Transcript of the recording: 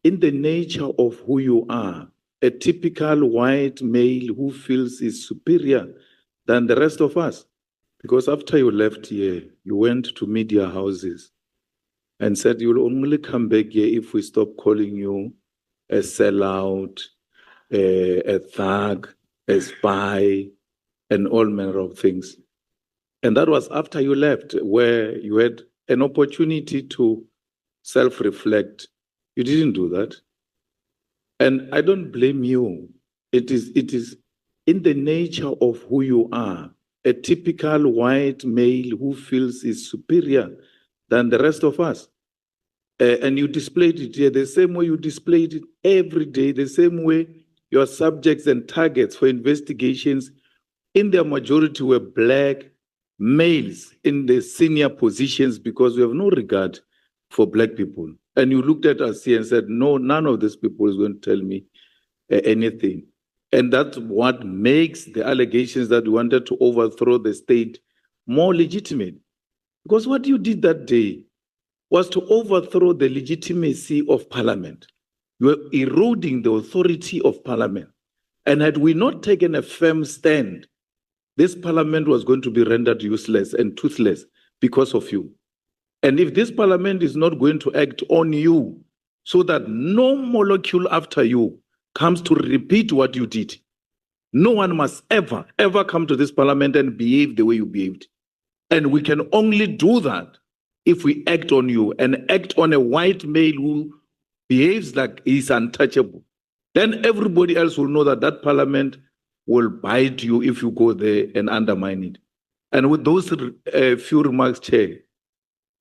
in the nature of who you are, a typical white male who feels is superior than the rest of us. Because after you left here, you went to media houses and said you'll only come back here if we stop calling you a sellout, a thug, a spy, and all manner of things. And that was after you left, where you had an opportunity to self-reflect. You didn't do that. And I don't blame you. It is in the nature of who you are, a typical white male who feels is superior than the rest of us. And you displayed it here the same way you displayed it every day, the same way your subjects and targets for investigations in their majority were black males in the senior positions, because we have no regard for black people. And you looked at us here and said, no, none of these people is going to tell me anything. And that's what makes the allegations that we wanted to overthrow the state more legitimate. Because what you did that day was to overthrow the legitimacy of Parliament. You were eroding the authority of Parliament. And had we not taken a firm stand, this Parliament was going to be rendered useless and toothless because of you. And if this Parliament is not going to act on you so that no molecule after you comes to repeat what you did, no one must ever, ever come to this Parliament and behave the way you behaved. And we can only do that if we act on you and act on a white male who behaves like he's untouchable. Then everybody else will know that that Parliament will bite you if you go there and undermine it. And with those few remarks, Chair,